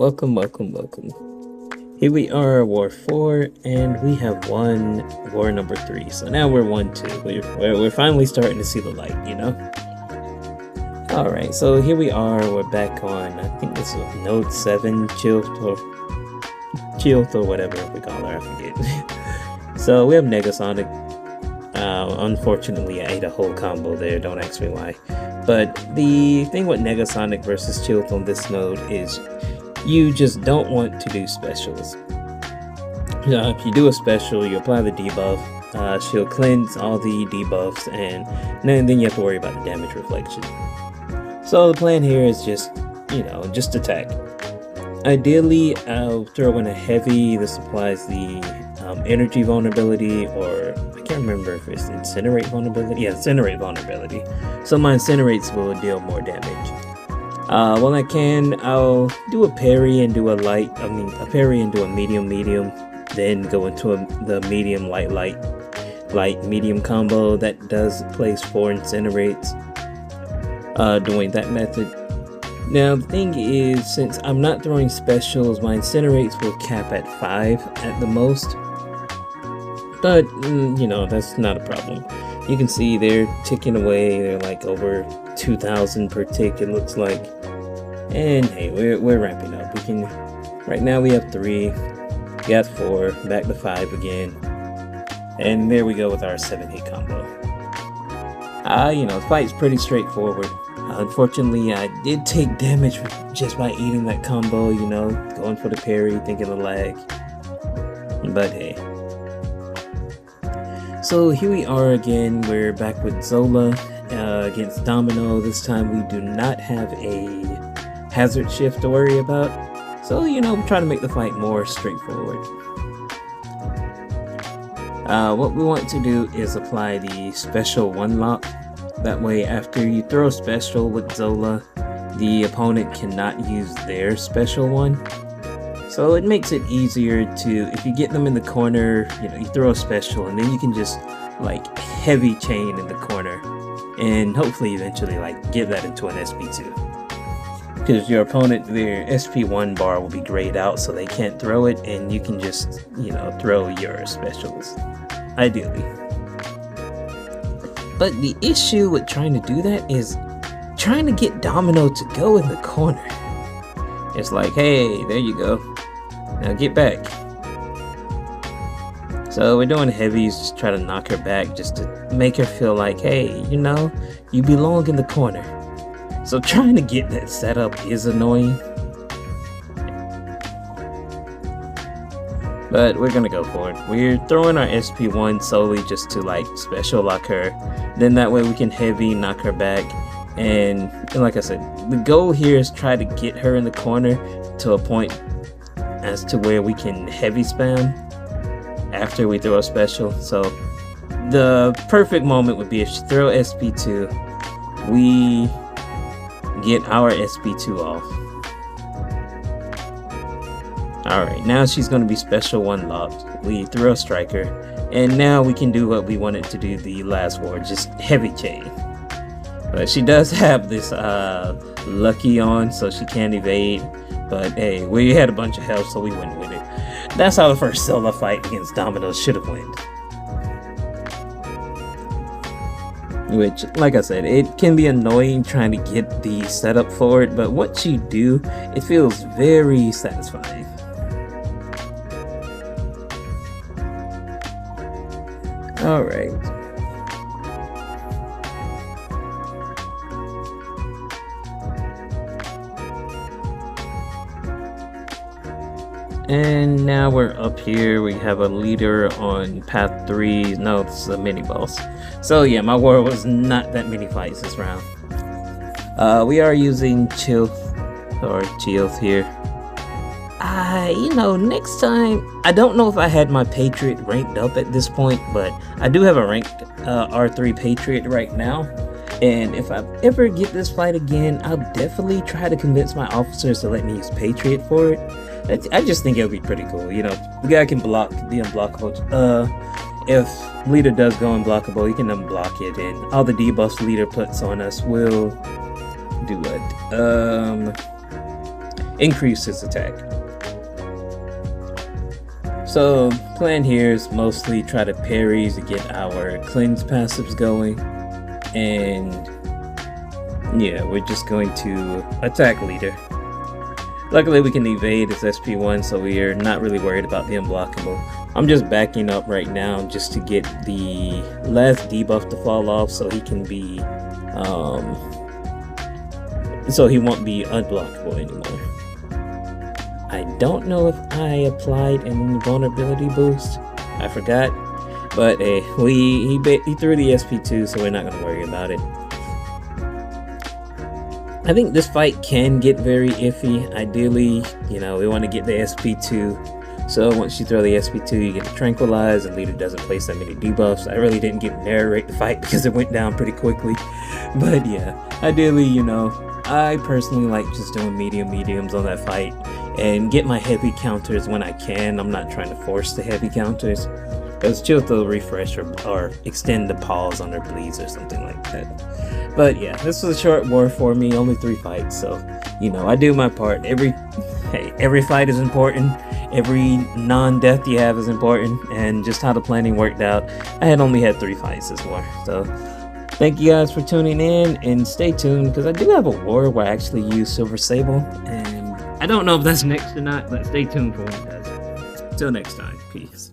welcome. Here we are, War 4, and we have won War number 3. So now we're 1-2. We're finally starting to see the light, you know? Alright, so here we are. We're back on, I think this is Node 7, Chilt or whatever we call her, I forget. So we have Negasonic. Unfortunately, I ate a whole combo there, don't ask me why. But the thing with Negasonic versus Chilt on this node is you just don't want to do specials. If you do a special, you apply the debuff, she'll cleanse all the debuffs, and then you have to worry about the damage reflection. So the plan here is just, just attack. Ideally, I'll throw in a heavy. This applies the energy vulnerability, or I can't remember if it's incinerate vulnerability. Yeah, incinerate vulnerability. So my incinerates will deal more damage. When I can, I'll do a parry and do a parry and do a medium, then go into the medium, light, medium combo that does place 4 incinerates, doing that method. Now the thing is, since I'm not throwing specials, my incinerates will cap at 5 at the most. But, that's not a problem. You can see they're ticking away. They're like over 2,000 per tick, it looks like. And hey, we're ramping up. Right now we have 3, we got 4, back to 5 again. And there we go with our 7-hit combo. The fight's pretty straightforward. Unfortunately, I did take damage just by eating that combo, going for the parry, thinking the lag. But hey. So here we are again. We're back with Zolo against Domino. This time we do not have a hazard shift to worry about. So, we're trying to make the fight more straightforward. What we want to do is apply the special 1-lock. That way, after you throw a special with Zola, the opponent cannot use their special one. So it makes it easier to, if you get them in the corner, you throw a special, and then you can just heavy chain in the corner, and hopefully eventually get that into an SP2. Because your opponent, their SP1 bar will be grayed out, so they can't throw it, and you can just, throw your specials, ideally. But the issue with trying to do that is trying to get Domino to go in the corner. It's like, hey, there you go. Now get back. So we're doing heavies, just try to knock her back, just to make her feel like, hey, you belong in the corner. So trying to get that set up is annoying. But we're gonna go for it. We're throwing our SP1 solely just to special lock her. Then that way we can heavy knock her back. And like I said, the goal here is try to get her in the corner to a point as to where we can heavy spam after we throw a special. So the perfect moment would be if she throw SP2, we get our SP2 off. Alright, now she's going to be special 1 locked. We throw a striker, and now we can do what we wanted to do the last war, just heavy chain. But she does have this lucky on, so she can't evade. But hey, we had a bunch of health, so we went with it. That's how the first solo fight against Domino should have went. Which, like I said, it can be annoying trying to get the setup for it, but once you do, it feels very satisfying. Alright. And now we're up here. We have a leader on path 3. No, it's a mini boss. So yeah, my war was not that many fights this round. We are using Chilth here. Next time, I don't know if I had my Patriot ranked up at this point, but I do have a ranked R3 Patriot right now. And if I ever get this fight again, I'll definitely try to convince my officers to let me use Patriot for it. I just think it would be pretty cool. The guy can block the unblockable. If leader does go unblockable, he can unblock it, and all the debuffs leader puts on us will do what? increase his attack. So plan here is mostly try to parry to get our cleanse passives going, and yeah, we're just going to attack leader. Luckily we can evade his SP1, so we are not really worried about the unblockable. I'm just backing up right now just to get the last debuff to fall off so he can be so he won't be unblockable anymore. I don't know if I applied an invulnerability boost. I forgot. But hey, he threw the SP2, so we're not going to worry about it. I think this fight can get very iffy. Ideally, you know, we want to get the SP2. So once you throw the SP2, you get to tranquilize, and leader doesn't place that many debuffs. I really didn't get to narrate the fight because it went down pretty quickly. But yeah, ideally, you know, I personally like just doing mediums on that fight and get my heavy counters when I can. I'm not trying to force the heavy counters, because Chiltho refresh or extend the pause on their bleeds or something like that. But yeah, this was a short war for me, only 3 fights, so you know, I do my part. Every fight is important. Every non-death you have is important, and just how the planning worked out, I had only had 3 fights this war. So thank you guys for tuning in, and stay tuned because I do have a war where I actually use Silver Sable, and I don't know if that's next or not, but stay tuned for when it does. Till next time, peace.